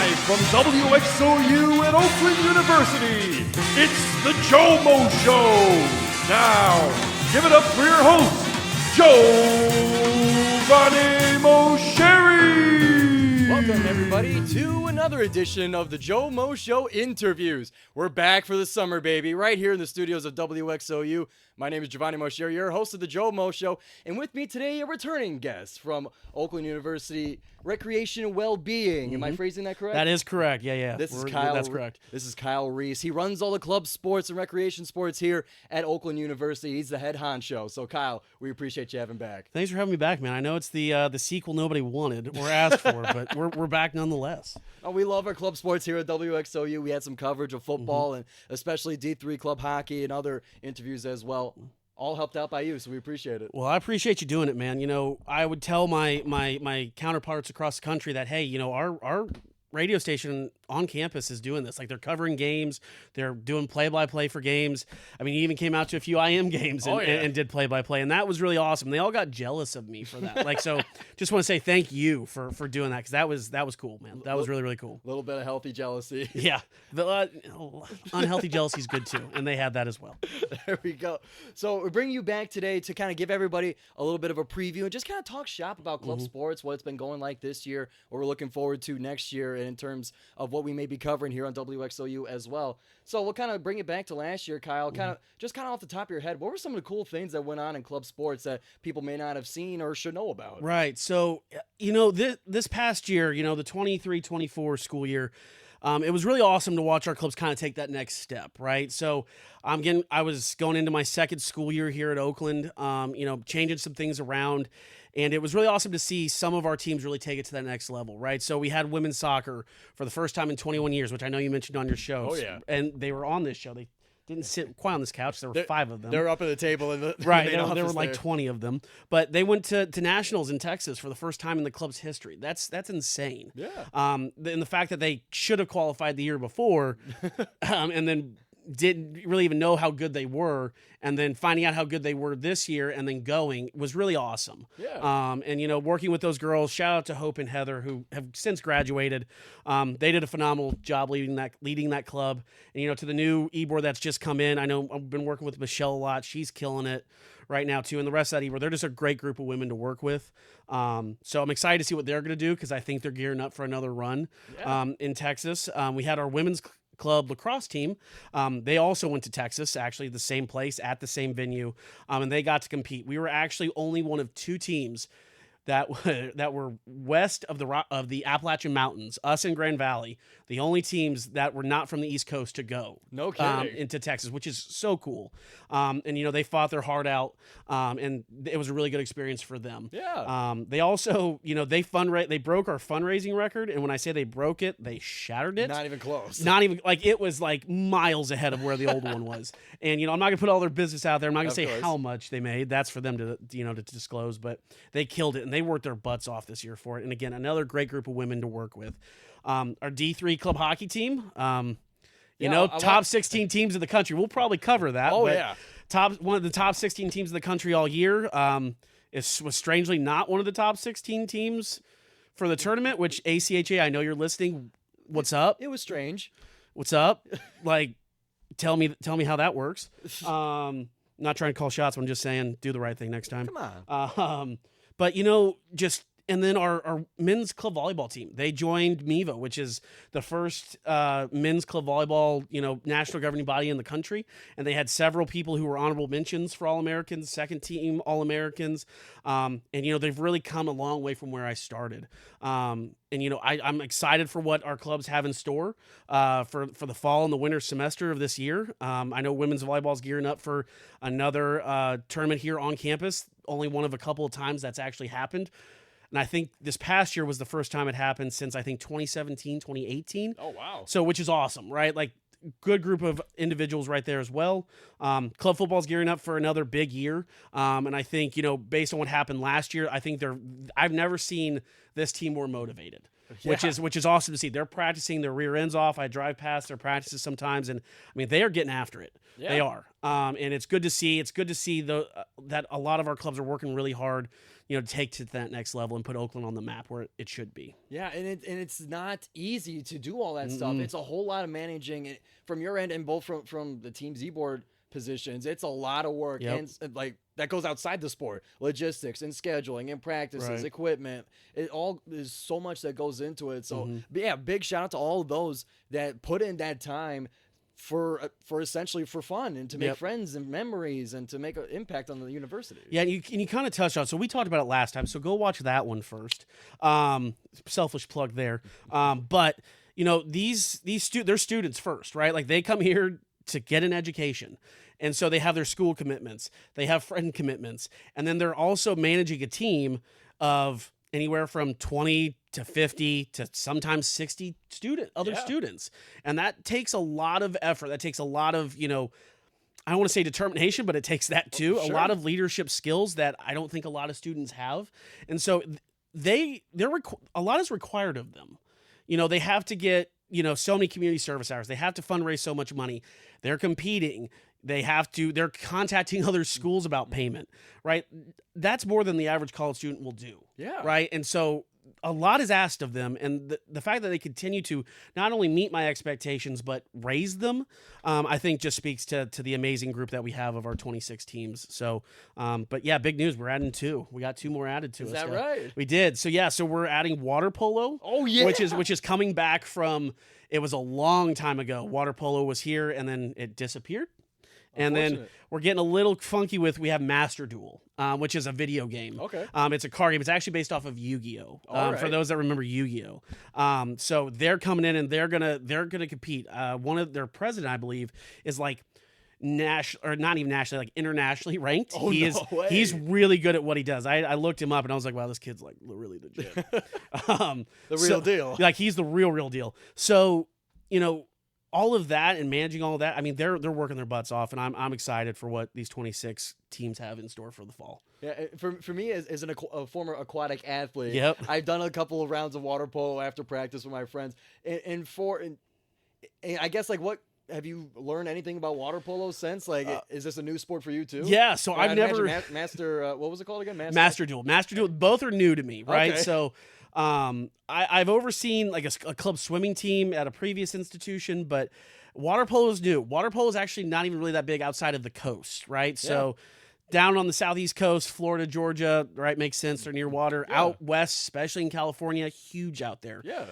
Live from WXOU at Oakland University, it's the GioMoShow. Now, give it up for your host, Giovanni Mosheri. Welcome, everybody, to another edition of the GioMoShow interviews. We're back for the summer, baby, right here in the studios of WXOU. My name is Giovanni Mosheri, your host of the GioMoShow, and with me today, a returning guest from Oakland University Recreation and Well-Being. Am I phrasing that correct? That is correct. Yeah. This is Kyle. That's correct. This is Kyle Reece. He runs all the club sports and recreation sports here at Oakland University. He's the head honcho. So, Kyle, we appreciate you having back. Thanks for having me back, man. I know it's the sequel nobody wanted or asked for, but we're back nonetheless. Oh, we love our club sports here at WXOU. We had some coverage of football and especially D3 club hockey and other interviews as well. All helped out by you, so we appreciate it. Well, I appreciate you doing it, man. You know, I would tell my counterparts across the country that, hey, you know, our radio station on campus is doing this. Like, they're covering games. They're doing play-by-play for games. I mean, he even came out to a few IM games and did play-by-play, and that was really awesome. They all got jealous of me for that. Like, so just want to say thank you for doing that, because that was cool, man. That was really, really cool. A little bit of healthy jealousy. Yeah. The unhealthy jealousy is good, too, and they had that as well. There we go. So we're bringing you back today to kind of give everybody a little bit of a preview and just kind of talk shop about club sports, what it's been going like this year, what we're looking forward to next year, and in terms of what we may be covering here on WXOU as well. So we'll kind of bring it back to last year, Kyle. Kind of off the top of your head, what were some of the cool things that went on in club sports that people may not have seen or should know about? Right. So, you know, this past year, you know, the 23-24 school year, it was really awesome to watch our clubs kind of take that next step, right? So, I was going into my second school year here at Oakland, you know, changing some things around. And it was really awesome to see some of our teams really take it to that next level, right? So we had women's soccer for the first time in 21 years, which I know you mentioned on your show. Oh, yeah. And they were on this show. They didn't sit quite on this couch. There were 5 of them. They were up at the table. In the right. There were like 20 of them. But they went to nationals in Texas for the first time in the club's history. That's insane. Yeah. And the fact that they should have qualified the year before and then didn't really even know how good they were, and then finding out how good they were this year and then going was really awesome. Yeah. And, you know, working with those girls, shout out to Hope and Heather, who have since graduated. They did a phenomenal job leading that club. And, you know, to the new E-board that's just come in, I know I've been working with Michelle a lot. She's killing it right now, too. And the rest of that E-board, they're just a great group of women to work with. So I'm excited to see what they're going to do, because I think they're gearing up for another run in Texas. We had our women's club lacrosse team. They also went to Texas, actually the same place at the same venue, and they got to compete. We were actually only one of 2 teams that were west of the Appalachian Mountains, us in Grand Valley, the only teams that were not from the East Coast to go into Texas, which is so cool. And, you know, they fought their heart out, and it was a really good experience for them. Yeah. They also, you know, they broke our fundraising record, and when I say they broke it, they shattered it. Not even close. Not even, like, it was like miles ahead of where the old one was. And, you know, I'm not gonna put all their business out there. I'm not gonna say how much they made. That's for them to disclose, but they killed it, and they worked their butts off this year for it. And again, another great group of women to work with. Our D3 club hockey team, top 16 teams in the country. We'll probably cover that. Oh, but yeah. One of the top 16 teams in the country all year. Was strangely not one of the top 16 teams for the tournament, which ACHA, I know you're listening. What's up? It was strange. What's up? Like, tell me how that works. Not trying to call shots, but I'm just saying, do the right thing next time. Come on. But, you know, and then our men's club volleyball team, they joined MEVA, which is the first men's club volleyball, you know, national governing body in the country. And they had several people who were honorable mentions for All-Americans, second team All-Americans. And, you know, they've really come a long way from where I started. And, you know, I'm excited for what our clubs have in store for the fall and the winter semester of this year. I know women's volleyball is gearing up for another tournament here on campus, only one of a couple of times that's actually happened. And I think this past year was the first time it happened since, I think, 2017, 2018. Oh, wow. So, which is awesome, right? Like, good group of individuals right there as well. Club football is gearing up for another big year. And I think, you know, based on what happened last year, I think I've never seen this team more motivated. which is awesome to see. They're practicing their rear ends off. I drive past their practices sometimes, and I mean they are getting after it. Yeah. They are, and it's good to see. It's good to see that a lot of our clubs are working really hard, to take to that next level and put Oakland on the map where it should be. Yeah, and it's not easy to do all that stuff. It's a whole lot of managing it from your end, and both from the team Z-board positions. It's a lot of work, and like that goes outside the sport, logistics and scheduling and practices, equipment. It all is so much that goes into it. So yeah, big shout out to all of those that put in that time for essentially for fun and to make friends and memories and to make an impact on the university. Yeah, and you kind of touched on. So we talked about it last time. So go watch that one first. Selfish plug there. But they're students first, right? Like they come here to get an education. And so they have their school commitments, they have friend commitments, and then they're also managing a team of anywhere from 20 to 50 to sometimes 60 students. And that takes a lot of effort. That takes a lot of, I don't want to say determination, but it takes that too. A lot of leadership skills that I don't think a lot of students have. And so a lot is required of them. They have to get, so many community service hours. They have to fundraise so much money. They're competing. They're contacting other schools about payment, right? That's more than the average college student will do. Yeah. Right. And so a lot is asked of them. And the fact that they continue to not only meet my expectations, but raise them, I think just speaks to the amazing group that we have of our 26 teams. So, but yeah, big news. We're adding 2. We got 2 more added to us. Is that right? We did. So yeah, so we're adding water polo. Oh yeah. Which is coming back from, it was a long time ago. Water polo was here and then it disappeared. And then we're getting a little funky we have Master Duel, which is a video game. Okay. It's a card game. It's actually based off of Yu-Gi-Oh. For those that remember Yu-Gi-Oh. So they're coming in and they're gonna compete. One of their president, I believe, is like or not even nationally, like internationally ranked. Oh, he's really good at what he does. I looked him up and I was like, wow, this kid's like really legit. The real deal. Like he's the real deal. So, all of that and managing all of that, I mean, they're working their butts off, and I'm excited for what these 26 teams have in store for the fall. Yeah, for me as a former aquatic athlete, I've done a couple of rounds of water polo after practice with my friends, and I guess like what. Have you learned anything about water polo since? Like, is this a new sport for you too? Yeah, so I've never master. What was it called again? Master Duel. Master Duel. Both are new to me, right? Okay. So, I've overseen like a club swimming team at a previous institution, but water polo is new. Water polo is actually not even really that big outside of the coast, right? Yeah. So. Down on the southeast coast, Florida, Georgia, right, makes sense. They're near water. Yeah. Out west, especially in California, huge out there. Yeah.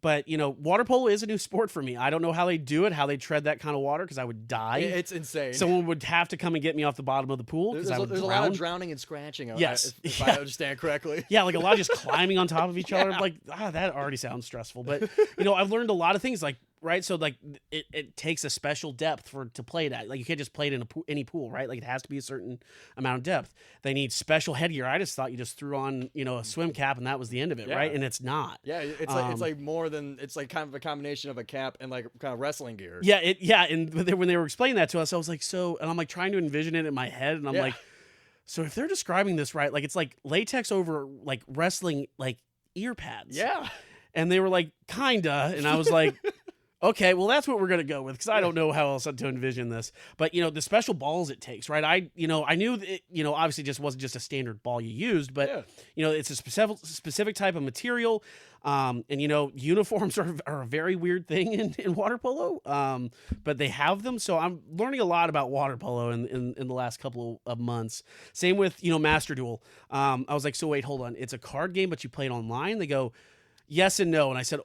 But, water polo is a new sport for me. I don't know how they do it, how they tread that kind of water, because I would die. It's insane. Someone would have to come and get me off the bottom of the pool because I would There's drown. A lot of drowning and scratching. Yes. If I understand correctly. Yeah, like a lot of just climbing on top of each other. Like, that already sounds stressful. But, I've learned a lot of things, like, right? So, like, it takes a special depth to play it at. Like, you can't just play it in any pool, right? Like, it has to be a certain amount of depth. They need special headgear. I just thought you just threw on, a swim cap and that was the end of it, right? And it's not. Yeah, it's like more than, it's like kind of a combination of a cap and like kind of wrestling gear. Yeah, and when they were explaining that to us, I was like, and I'm like trying to envision it in my head, and I'm like, so if they're describing this right, like it's like latex over like wrestling like ear pads. Yeah. And they were like, kinda, and I was like, okay, well, that's what we're going to go with, because I don't know how else to envision this. But, the special balls it takes, right? I knew that it, obviously just wasn't just a standard ball you used, but, it's a specific type of material. And, uniforms are a very weird thing in water polo, but they have them. So I'm learning a lot about water polo in the last couple of months. Same with, Master Duel. I was like, so wait, hold on. It's a card game, but you play it online? They go, yes and no. And I said,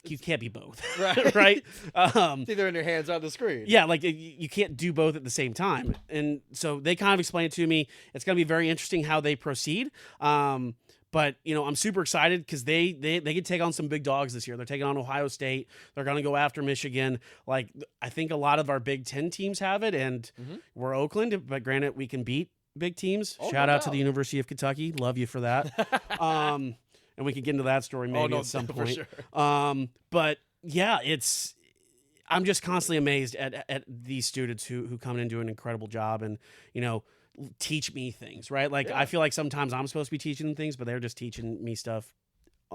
you can't be both, right? It's either in your hands or on the screen. Yeah, like you can't do both at the same time. And so they kind of explained it to me. It's going to be very interesting how they proceed. But, I'm super excited because they can take on some big dogs this year. They're taking on Ohio State. They're going to go after Michigan. Like, I think a lot of our Big Ten teams have it, and we're Oakland. But granted, we can beat big teams. Shout out to the University of Kentucky. Love you for that. And we could get into that story maybe at some point. Sure. But yeah, I'm just constantly amazed at these students who come in and do an incredible job and, teach me things, right? Like I feel like sometimes I'm supposed to be teaching them things, but they're just teaching me stuff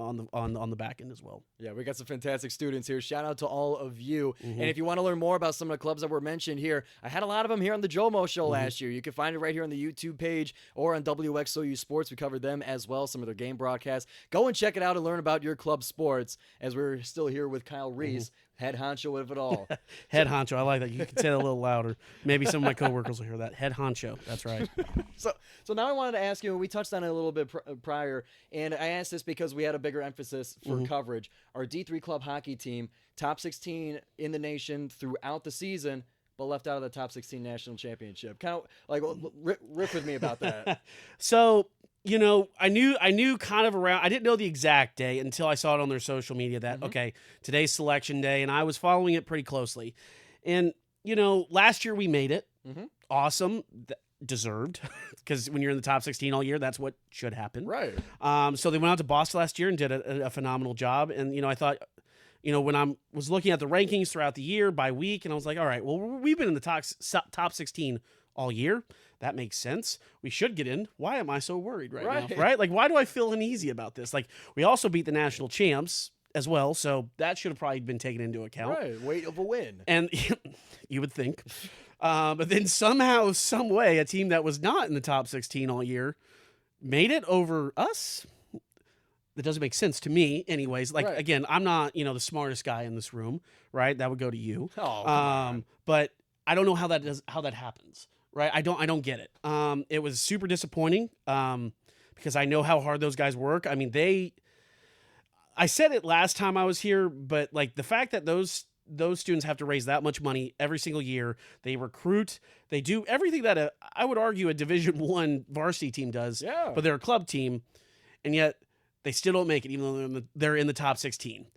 on the back end as well. Yeah, we got some fantastic students here. Shout out to all of you. And if you want to learn more about some of the clubs that were mentioned here, I had a lot of them here on the GioMoShow last year. You can find it right here on the YouTube page or on WXOU Sports. We covered them as well, some of their game broadcasts. Go and check it out and learn about your club sports, as we're still here with Kyle Reece, head honcho of it all. Head honcho. I like that. You can say that a little louder. Maybe some of my coworkers will hear that. Head honcho. That's right. So now I wanted to ask you, we touched on it a little bit prior, and I asked this because we had a bigger emphasis for coverage. Our D3 club hockey team, top 16 in the nation throughout the season, but left out of the top 16 national championship. Kind of like riff with me about that. So, you know, I knew kind of around, I didn't know the exact day until I saw it on their social media that, okay, today's selection day, and I was following it pretty closely. And, you know, last year we made it. Awesome. Deserved, because when you're in the top 16 all year, that's what should happen. Right. So they went out to Boston last year and did a phenomenal job. And, you know, I thought, you know, when I was looking at the rankings throughout the year by week, and I was like, all right, well, we've been in the top 16 all year. That makes sense. We should get in. Why am I so worried right now? Right? Like, why do I feel uneasy about this? Like, we also beat the national champs as well, so that should have probably been taken into account. Right. Weight of a win. And you would think. But then somehow, some way, a team that was not in the top 16 all year made it over us. That doesn't make sense to me anyways. Like, again, I'm not, you know, the smartest guy in this room, right? That would go to you. But I don't know how that happens, right? I don't get it. It was super disappointing because I know how hard those guys work. I mean, I said it last time I was here, but like the fact that those students have to raise that much money every single year. They recruit. They do everything that I would argue a Division I varsity team does, but they're a club team, and yet they still don't make it, even though they're in the top 16.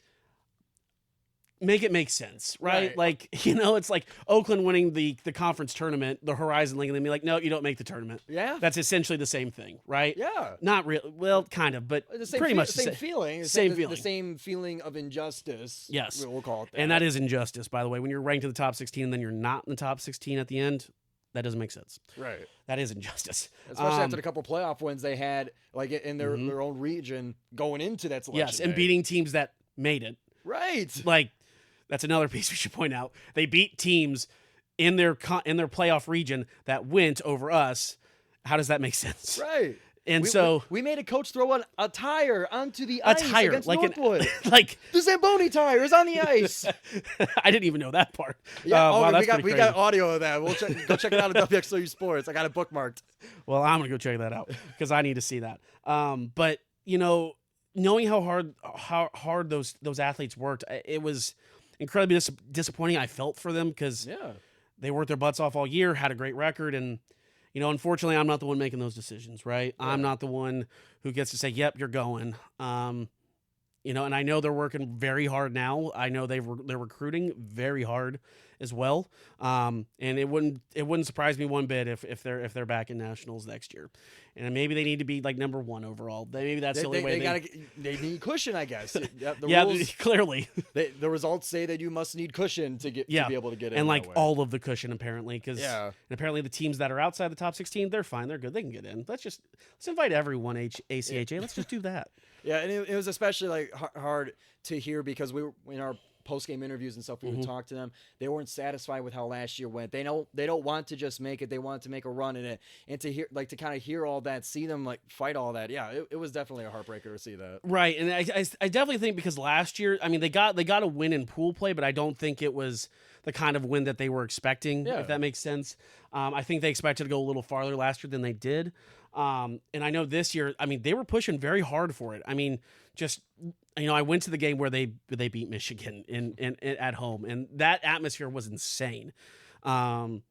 Make it make sense, right? Like, you know, it's like Oakland winning the conference tournament, the Horizon League, and then be like, no, you don't make the tournament. Yeah. That's essentially the same thing, right? Yeah. Not really. Well, kind of, but pretty much the same feeling. Same feeling. The same feeling of injustice. Yes. We'll call it that. And that is injustice, by the way. When you're ranked in the top 16 and then you're not in the top 16 at the end, that doesn't make sense. Right. That is injustice. Especially after the couple playoff wins they had, like in their own region going into that selection. Yes, and beating teams that made it. Right. Like, that's another piece we should point out. They beat teams in their playoff region that went over us. How does that make sense? Right. And we made a coach throw a tire onto the ice against Northwood. Like the Zamboni tire is on the ice. I didn't even know that part. Yeah, wow, we got audio of that. We'll go check it out at WXOU Sports. I got it bookmarked. Well, I'm gonna go check that out because I need to see that. But you know, knowing how hard those athletes worked, it was incredibly disappointing. I felt for them because they worked their butts off all year, had a great record, and you know, unfortunately, I'm not the one making those decisions, right? I'm not the one who gets to say, "Yep, you're going." You know, and I know they're working very hard now. I know they're recruiting very hard as well. And it wouldn't surprise me one bit if they're back in nationals next year. And maybe they need to be like number one overall. Maybe that's the only way they need cushion, I guess. Rules, clearly. The results say that you must need cushion to be able to get in. And like all of the cushion apparently, because apparently the teams that are outside the top 16, they're fine, they're good, they can get in. Let's invite everyone ACHA. Let's just do that. Yeah, and it was especially like hard to hear because we were in our post-game interviews and stuff. We would talk to them. They weren't satisfied with how last year went. They don't want to just make it. They want to make a run in it. And to hear to kind of hear all that, see them like fight all that. Yeah, it was definitely a heartbreaker to see that. Right, and I definitely think because last year, I mean, they got a win in pool play, but I don't think it was the kind of win that they were expecting. If that makes sense. I think they expected to go a little farther last year than they did. And I know this year, I mean, they were pushing very hard for it. I mean, just, you know, I went to the game where they beat Michigan in at home, and that atmosphere was insane. And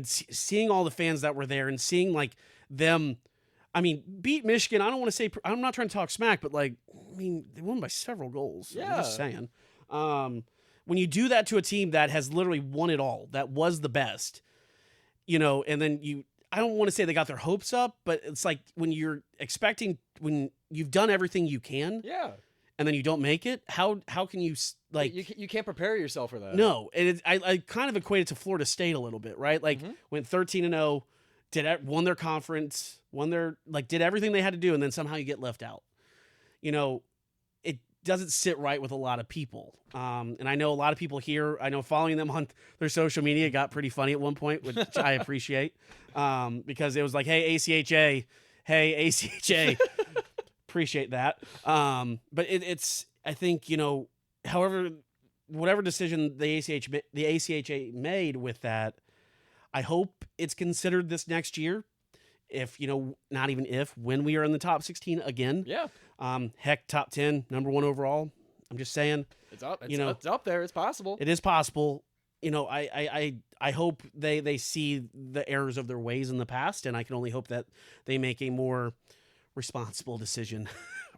seeing all the fans that were there and seeing like them, I mean, beat Michigan. I don't want to say, I'm not trying to talk smack, but like, I mean, they won by several goals. Yeah. I'm just saying. When you do that to a team that has literally won it all, that was the best, you know, and then I don't want to say they got their hopes up, but it's like when you're expecting, when you've done everything you can, and then you don't make it, how can you like you can't prepare yourself for that? No, and I kind of equate it to Florida State a little bit, right? Like went 13-0, won their conference, did everything they had to do, and then somehow you get left out. You know, doesn't sit right with a lot of people. And I know a lot of people here, I know following them on their social media got pretty funny at one point, which I appreciate, because it was like, hey, ACHA, hey, ACHA. Appreciate that. But it's, I think, however, whatever decision the ACHA made with that, I hope it's considered this next year. If, not even if, when we are in the top 16 again. Yeah. Heck, top 10, number 1 overall. I'm just saying. It's up. It's up there. It's possible. It is possible. I hope they see the errors of their ways in the past, and I can only hope that they make a more responsible decision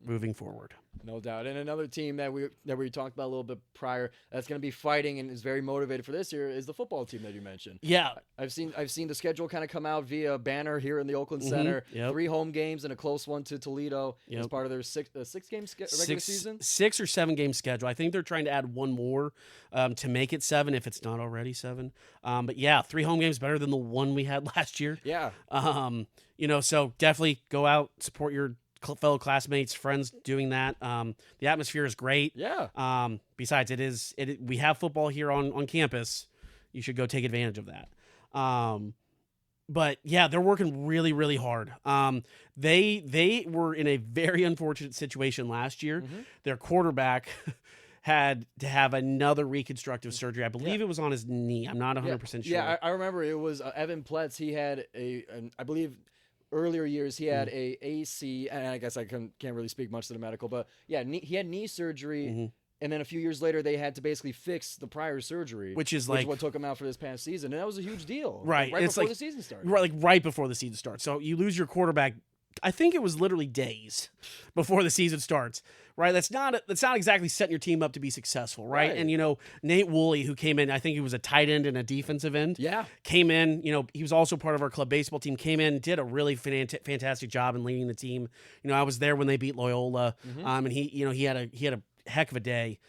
moving forward. No doubt. And another team that we talked about a little bit prior that's going to be fighting and is very motivated for this year is the football team that you mentioned. Yeah. I've seen the schedule kind of come out via banner here in the Oakland Center. Yep. 3 home games and a close one to Toledo as part of their six-game regular season. 6 or 7 game schedule. I think they're trying to add one more to make it 7 if it's not already 7. But yeah, 3 home games better than the one we had last year. Yeah. So definitely go out, support your fellow classmates, friends doing that. The atmosphere is great. Yeah. Besides, we have football here on campus. You should go take advantage of that. But yeah, they're working really, really hard. They were in a very unfortunate situation last year. Mm-hmm. Their quarterback had to have another reconstructive surgery. I believe it was on his knee. I'm not 100% sure. Yeah, I remember it was Evan Pletz. He had I believe earlier years he had a AC, and I guess I can't really speak much to the medical, but yeah, he had knee surgery, and then a few years later they had to basically fix the prior surgery, which is what took him out for this past season, and that was a huge deal, right? Right before the season started, right before the season starts. So you lose your quarterback. I think it was literally days before the season starts, right? That's not exactly setting your team up to be successful, right? And Nate Woolley, who came in, I think he was a tight end and a defensive end. Yeah, came in. He was also part of our club baseball team. Came in, did a really fantastic job in leading the team. I was there when they beat Loyola, and he had a heck of a day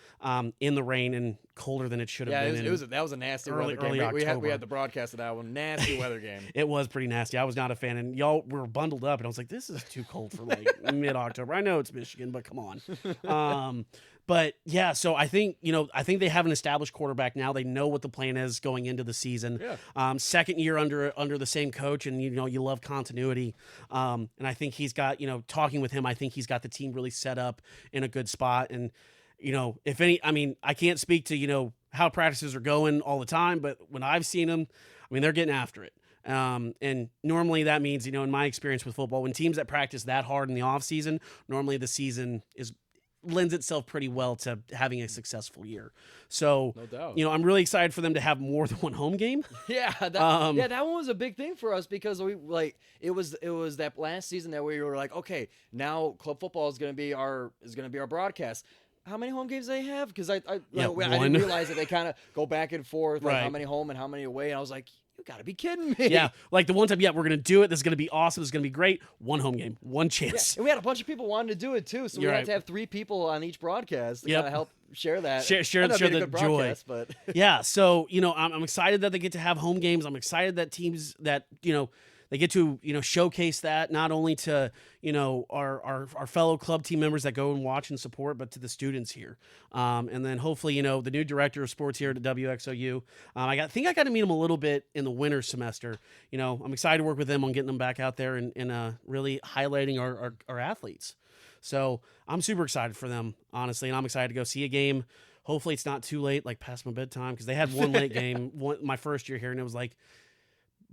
in the rain and colder than it should have been. That was a nasty early weather game. October. We had the broadcast of that one. Nasty weather game. It was pretty nasty. I was not a fan, and y'all were bundled up, and I was like, this is too cold for mid-October. I know it's Michigan, but come on. But yeah, so I think they have an established quarterback now. They know what the plan is going into the season. Yeah. Second year under the same coach, and you love continuity. And I think he's got talking with him, I think he's got the team really set up in a good spot. And if any, I can't speak to how practices are going all the time, but when I've seen them, they're getting after it. And normally that means in my experience with football, when teams that practice that hard in the off season, normally the season lends itself pretty well to having a successful year. So, no doubt. I'm really excited for them to have more than one home game. Yeah, that one was a big thing for us because it was that last season that we were like, okay, now club football is going to be our broadcast. How many home games do they have? Because I didn't realize that they kind of go back and forth, like how many home and how many away. And I was like, you got to be kidding me. Yeah, like the one time, we're going to do it. This is going to be awesome. This is going to be great. One home game, one chance. Yeah. And we had a bunch of people wanting to do it too, so we had to have 3 people on each broadcast to kind of help share that. Share the joy. But yeah, so I'm excited that they get to have home games. I'm excited that teams that they get to showcase that not only to our fellow club team members that go and watch and support, but to the students here. And then hopefully the new director of sports here at WXOU. I think I got to meet him a little bit in the winter semester. I'm excited to work with them on getting them back out there and really highlighting our athletes. So I'm super excited for them, honestly, and I'm excited to go see a game. Hopefully it's not too late, like past my bedtime, because they had one late game my first year here, and it was like,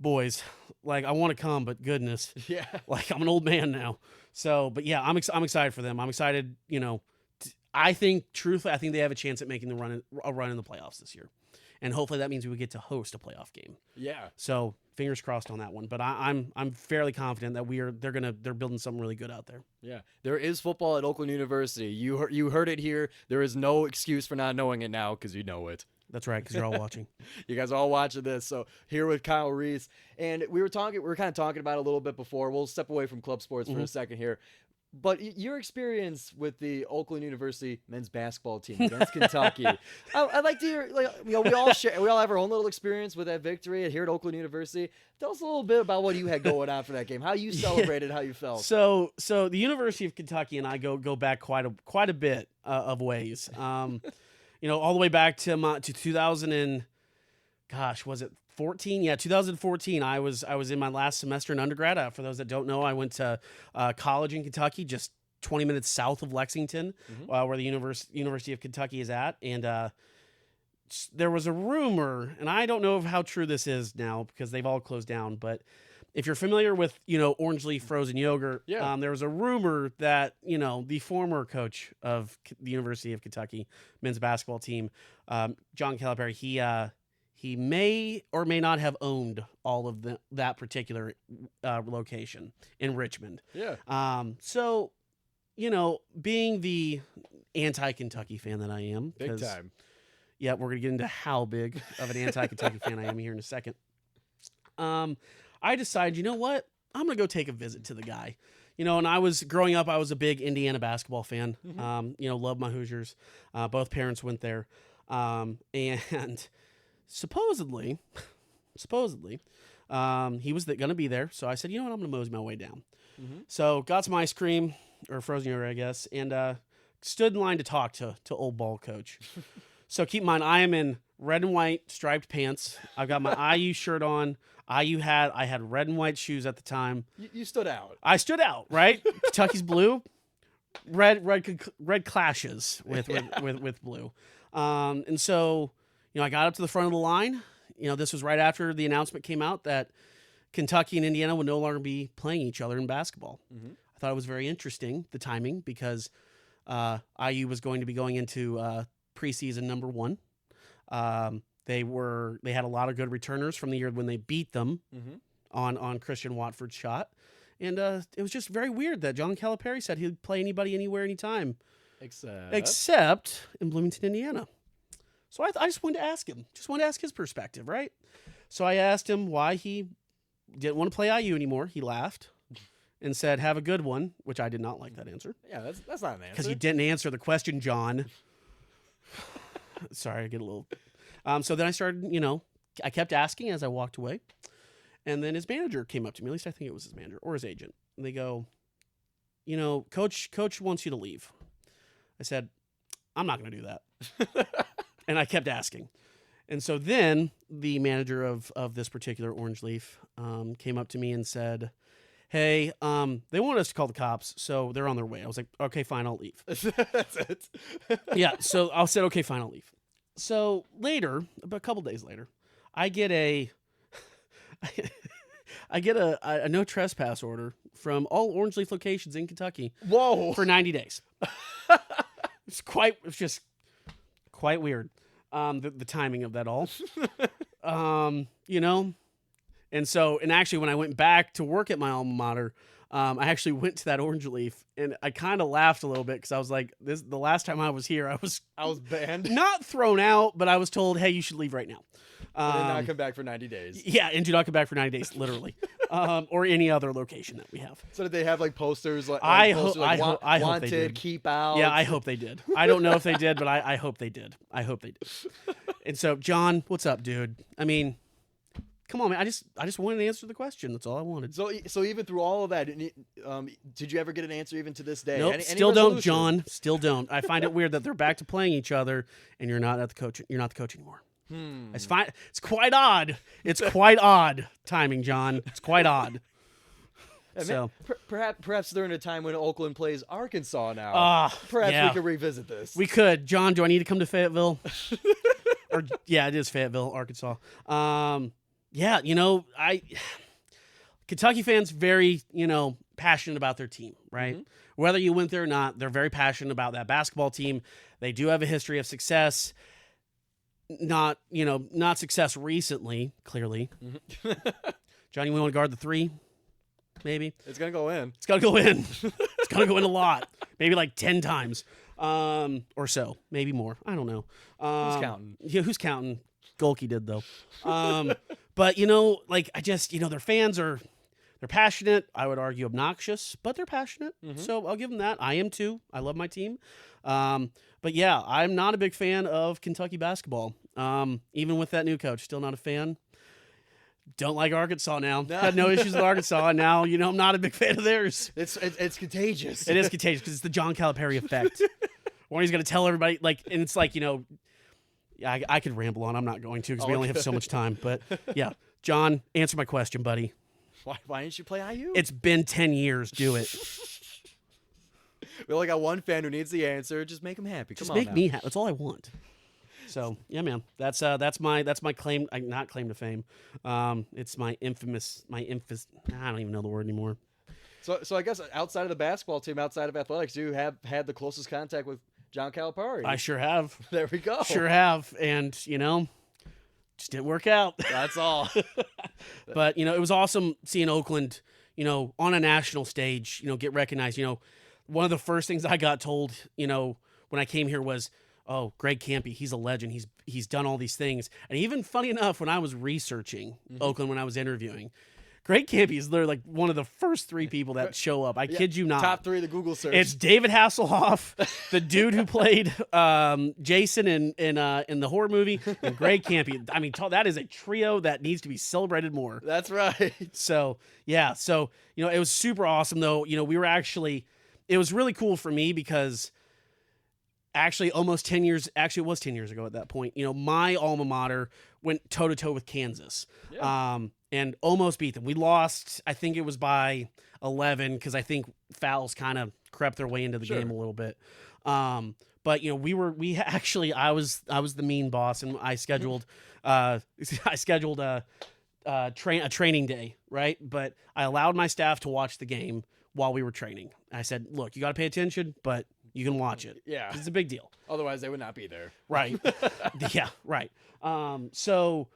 boys, like I want to come, but goodness, like I'm an old man now. So, but yeah, I'm excited for them. I'm excited. I think they have a chance at making a run in the playoffs this year, and hopefully that means we get to host a playoff game. Yeah. So fingers crossed on that one. But I'm fairly confident that they're building something really good out there. Yeah, there is football at Oakland University. You heard it here. There is no excuse for not knowing it now because you know it. That's right, because you're all watching. You guys are all watching this. So here with Kyle Reece, and we were kind of talking about it a little bit before. We'll step away from club sports for a second here. But your experience with the Oakland University men's basketball team against Kentucky, I'd like to hear. Like, we all have our own little experience with that victory here at Oakland University. Tell us a little bit about what you had going on for that game, how you celebrated, how you felt. So the University of Kentucky and I go back quite a bit of ways. All the way back to 2000 and gosh, was it 14? Yeah, 2014. I was in my last semester in undergrad. For those that don't know, I went to college in Kentucky, just 20 minutes south of Lexington, where the University of Kentucky is at. And there was a rumor, and I don't know of how true this is now because they've all closed down. But if you're familiar with orange leaf frozen yogurt, there was a rumor that the former coach of the University of Kentucky men's basketball team, John Calipari, he may or may not have owned all of that particular location in Richmond. Yeah. So, being the anti-Kentucky fan that I am. Big time. Yeah, we're going to get into how big of an anti-Kentucky fan I am here in a second. I decided, you know what? I'm going to go take a visit to the guy. And I was growing up, I was a big Indiana basketball fan. Loved my Hoosiers. Both parents went there. And supposedly, he was going to be there. So I said, you know what? I'm going to mosey my way down. So got some ice cream or frozen yogurt, I guess, and stood in line to talk to old ball coach. So keep in mind, I am in red and white striped pants. I've got my IU shirt on. I had red and white shoes at the time. You stood out. I stood out, right? Kentucky's blue, red clashes with blue, and so I got up to the front of the line. This was right after the announcement came out that Kentucky and Indiana would no longer be playing each other in basketball. I thought it was very interesting, the timing, because IU was going to be going into preseason number 1. They had a lot of good returners from the year when they beat them on Christian Watford's shot. And it was just very weird that John Calipari said he'd play anybody, anywhere, anytime. Except in Bloomington, Indiana. So I just wanted to ask him. Just wanted to ask his perspective, right? So I asked him why he didn't want to play IU anymore. He laughed and said, "Have a good one," which I did not like that answer. Yeah, that's not an answer. Because you didn't answer the question, John. Sorry, I get a little... So then I started, I kept asking as I walked away. And then his manager came up to me. At least I think it was his manager or his agent. And they go, Coach wants you to leave. I said, I'm not going to do that. And I kept asking. And so then the manager of this particular Orange Leaf came up to me and said, hey, they want us to call the cops, so they're on their way. I was like, okay, fine, I'll leave. That's it. Yeah, so I said, okay, fine, I'll leave. So later, about a couple days later, I get a no trespass order from all Orange Leaf locations in Kentucky. Whoa! For 90 days. It's just quite weird. The timing of that all. And actually when I went back to work at my alma mater, I actually went to that Orange Leaf and I kind of laughed a little bit because I was like, the last time I was here, I was banned. Not thrown out, but I was told, hey, you should leave right now. And not come back for 90 days. Yeah, and do not come back for 90 days, literally. Or any other location that we have. So did they have posters like I hope they did. Keep out? Yeah, I hope they did. I don't know if they did, but I hope they did. I hope they did. And so, John, what's up, dude? I mean, come on, man. I just wanted to answer the question. That's all I wanted. So even through all of that, did you ever get an answer even to this day? Nope, still don't, John. Still don't. I find it weird that they're back to playing each other, and you're not the coach anymore. It's fine. It's quite odd. It's quite odd timing, John. It's quite odd. So perhaps during a time when Oakland plays Arkansas now, perhaps we could revisit this. We could. John, do I need to come to Fayetteville? It is Fayetteville, Arkansas. Kentucky fans very, passionate about their team, right? Mm-hmm. Whether you went there or not, they're very passionate about that basketball team. They do have a history of success. Not success recently, clearly. Mm-hmm. Johnny, we want to guard the 3? Maybe. It's going to go in. It's going to go in. It's going to go in a lot. Maybe like 10 times or so. Maybe more. I don't know. Who's counting? Yeah, who's counting? Golke did, though. But, their fans are They're passionate. I would argue obnoxious, but they're passionate. So I'll give them that. I am too. I love my team. But yeah, I'm not a big fan of Kentucky basketball. Even with that new coach, still not a fan. Don't like Arkansas now. Had no issues with Arkansas. And now, I'm not a big fan of theirs. It's contagious. It is contagious because it's the John Calipari effect. When he's going to tell everybody, and it's like, I could ramble on. I'm not going to because we only have so much time. But yeah, John, answer my question, buddy. Why didn't you play IU? It's been 10 years. Do it. We only got one fan who needs the answer. Just make him happy. Just make me happy. That's all I want. So yeah, man, that's my claim, not claim to fame. It's my infamous. I don't even know the word anymore. So I guess outside of the basketball team, outside of athletics, you have had the closest contact with John Calipari. I sure have. There we go. Sure have, and just didn't work out. That's all. But it was awesome seeing Oakland, on a national stage, get recognized. One of the first things I got told, when I came here was, oh, Greg Campy, he's a legend. He's done all these things. And even funny enough, when I was researching Oakland, when I was interviewing, Greg Campy is literally like one of the first 3 people that show up. I kid you not. Top 3 of the Google search. It's David Hasselhoff, the dude who played Jason in the horror movie, and Greg Campy. I mean, that is a trio that needs to be celebrated more. That's right. So yeah, it was super awesome though. We were actually, it was really cool for me because. Actually, almost 10 years. Actually, it was 10 years ago at that point. My alma mater went toe to toe with Kansas, and almost beat them. We lost. I think it was by 11 because I think fouls kind of crept their way into the game a little bit. But I was the mean boss, and I scheduled a training day, right? But I allowed my staff to watch the game while we were training. I said, look, you got to pay attention, but you can watch it. Yeah. It's a big deal. Otherwise, they would not be there. Right. Yeah, right. So,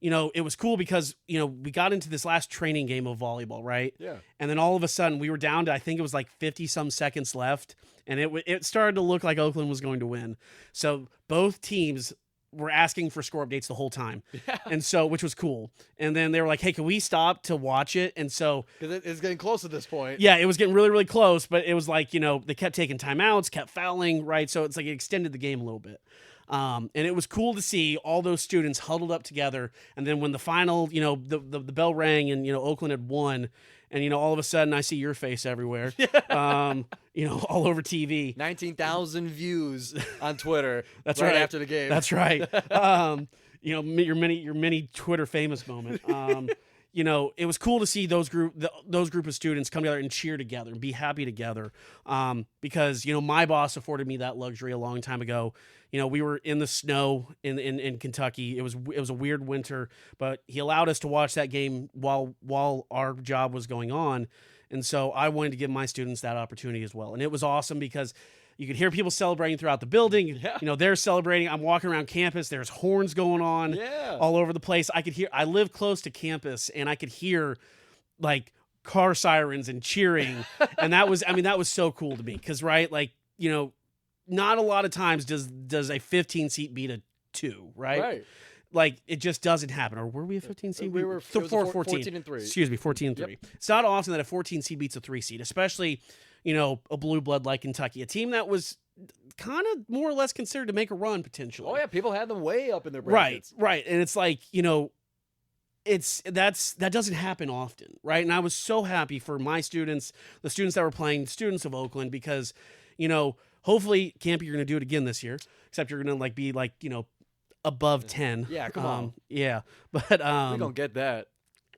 it was cool because, we got into this last training game of volleyball, right? Yeah. And then all of a sudden, we were down to, I think it was like 50-some seconds left, and it started to look like Oakland was going to win. So both teams were asking for score updates the whole time. Yeah. And so, which was cool. And then they were like, hey, can we stop to watch it? And so. Because it's getting close at this point. Yeah, it was getting really, really close, but it was like, they kept taking timeouts, kept fouling, right? So it's like it extended the game a little bit. And it was cool to see all those students huddled up together. And then when the final, the bell rang and, Oakland had won, and, all of a sudden I see your face everywhere, all over TV. 19,000 views on Twitter. That's right. After the game. That's right. Your mini Twitter famous moment. It was cool to see those group of students come together and cheer together and be happy together. Because, my boss afforded me that luxury a long time ago. We were in the snow in Kentucky. It was a weird winter, but he allowed us to watch that game while our job was going on. And so I wanted to give my students that opportunity as well. And it was awesome because you could hear people celebrating throughout the building. Yeah. They're celebrating. I'm walking around campus. There's horns going on all over the place. I live close to campus, and I could hear like car sirens and cheering. And that was so cool to me because, right, like, not a lot of times does a 15 seat beat a 2, right? Right. Like, it just doesn't happen. Or were we a 15 seed? We were 14 and 3. Excuse me, 14 and 3. Yep. It's not often that a 14 seed beats a 3 seed, especially, a blue blood like Kentucky, a team that was kind of more or less considered to make a run potentially. Oh yeah, people had them way up in their brackets. Right. And it's like, that doesn't happen often, right? And I was so happy for my students, the students that were playing, students of Oakland, because, hopefully, Campy, you're going to do it again this year, except you're going to be above 10. Yeah, come on. Yeah. But we don't get that.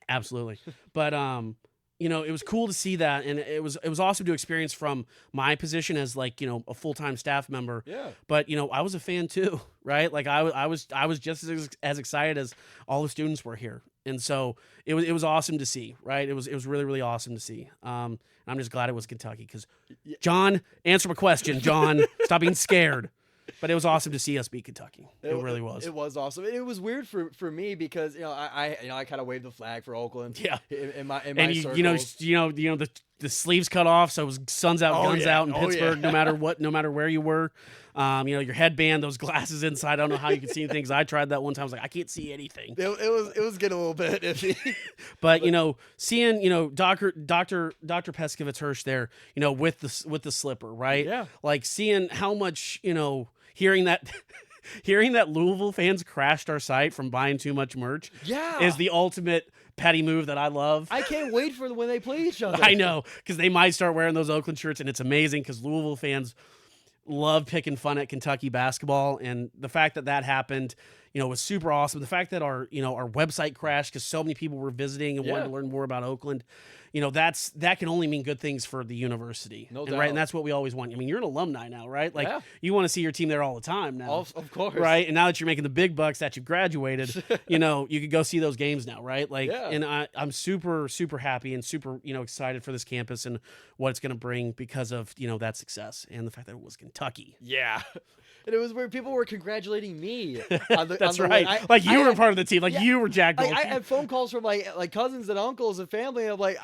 Absolutely. But it was cool to see that, and it was awesome to experience from my position as a full-time staff member. Yeah. But I was a fan too, right? Like I was just as excited as all the students were here. And so it was awesome to see, right? It was really, really awesome to see. I'm just glad it was Kentucky because, John, answer my question, John. Stop being scared. But it was awesome to see us beat Kentucky. It really was. It was awesome. It was weird for me because I kind of waved the flag for Oakland. Yeah. In my and circles. the the sleeves cut off, so it was suns out, guns out in Pittsburgh, no matter where you were. Your headband, those glasses inside. I don't know how you could see things. I tried that one time. I was like, I can't see anything. It was getting a little bit iffy. But seeing Dr. Peskovitz Hirsch there, with the slipper, right? Yeah. Like seeing how much hearing that. Hearing that Louisville fans crashed our site from buying too much merch is the ultimate petty move that I love. I can't wait for when they play each other. I know, because they might start wearing those Oakland shirts, and it's amazing because Louisville fans love picking fun at Kentucky basketball, and the fact that happened, was super awesome. The fact that our website crashed because so many people were visiting and wanted to learn more about Oakland, that can only mean good things for the university. No doubt. Right, and that's what we always want. I mean, you're an alumni now, right? Like you want to see your team there all the time now. Of course. Right, and now that you're making the big bucks that you've graduated, you could go see those games now, right? Like, and I'm super, super happy and super, excited for this campus and what it's going to bring because of, that success and the fact that it was Kentucky. Yeah. And it was where people were congratulating me. That's right. Like you were part of the team. Like you were Jack Gold. I had phone calls from like cousins and uncles and family. I'm like,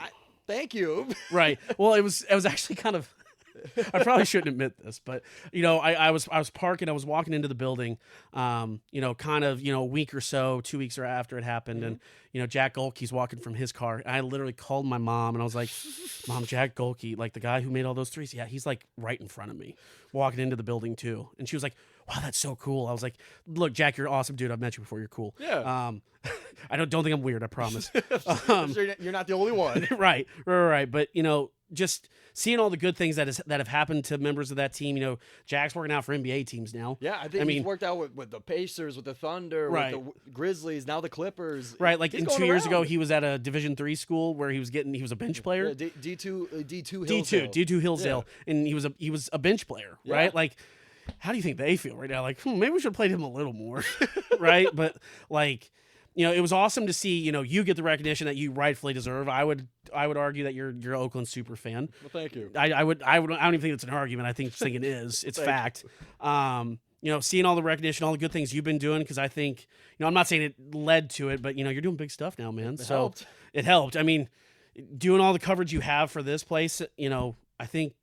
thank you. Right. Well, it was actually kind of. I probably shouldn't admit this, but I was parking. I was walking into the building, a week or so, 2 weeks or after it happened, and Jack Golke's walking from his car. And I literally called my mom, and I was like, "Mom, Jack Golke, like the guy who made all those threes, yeah, he's like right in front of me, walking into the building too." And she was like, "Wow, that's so cool." I was like, "Look, Jack, you're awesome, dude. I've met you before. You're cool." Yeah. I don't think I'm weird. I promise. You're not the only one. Right. But just seeing all the good things that have happened to members of that team. Jack's working out for NBA teams now. Yeah, I think he's worked out with the Pacers, with the Thunder, with the Grizzlies, now the Clippers. Right, like 2 years ago, he was at a Division III school where he was a bench player. Yeah, D2 Hillsdale, and he was a bench player, right? Yeah. Like, how do you think they feel right now? Like, maybe we should have played him a little more, right? But like, it was awesome to see, you get the recognition that you rightfully deserve. I would argue that you're an Oakland super fan. Well, thank you. I don't even think it's an argument. I think it is. It's fact. Seeing all the recognition, all the good things you've been doing, because I think, I'm not saying it led to it, but you're doing big stuff now, man. It helped. I mean, doing all the coverage you have for this place, I think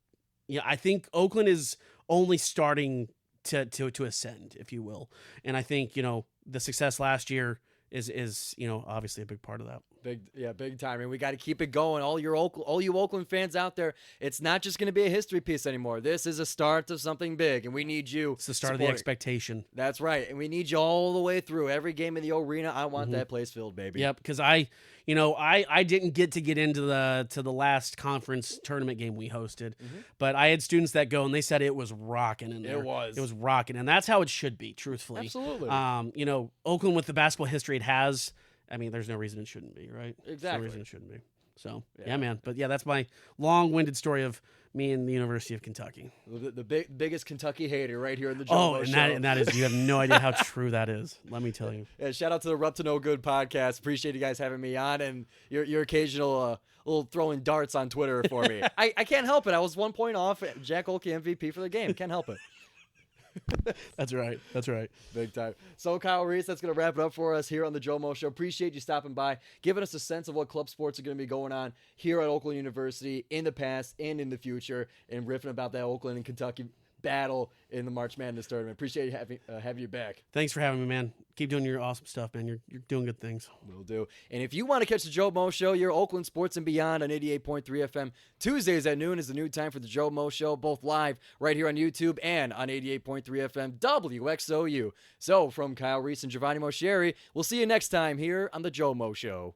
Oakland is only starting to ascend, if you will. And I think, the success last year is obviously a big part of that. Big time. And we got to keep it going. All you Oakland fans out there, it's not just going to be a history piece anymore. This is a start of something big, and we need you. It's the start of the expectation. That's right. And we need you all the way through. Every game in the arena, I want that place filled, baby. Yep, because I didn't get into the last conference tournament game we hosted, but I had students that go, and they said it was rocking in there. It was rocking, and that's how it should be, truthfully. Absolutely. Oakland, with the basketball history it has, I mean, there's no reason it shouldn't be, right? Exactly. There's no reason it shouldn't be. So, yeah, man. But, yeah, that's my long-winded story of me and the University of Kentucky. The biggest Kentucky hater right here in the GioMoShow. And that is, you have no idea how true that is. Let me tell you. Yeah, shout out to the Rup to No Good podcast. Appreciate you guys having me on, and your occasional little throwing darts on Twitter for me. I can't help it. I was 1 point off. Jack Olke MVP for the game. Can't help it. That's right. Big time. So, Kyle Reece, that's going to wrap it up for us here on the GioMoShow. Appreciate you stopping by, giving us a sense of what club sports are going to be going on here at Oakland University in the past and in the future, and riffing about that Oakland and Kentucky battle in the March Madness tournament. Appreciate having you back. Thanks for having me, man. Keep doing your awesome stuff, man. You're doing good things. Will do. And if you want to catch the GioMoShow, your Oakland Sports and Beyond on 88.3 FM. Tuesdays at noon is the new time for the GioMoShow, both live right here on YouTube and on 88.3 FM WXOU. So from Kyle Reece and Giovanni Moschieri, we'll see you next time here on the GioMoShow.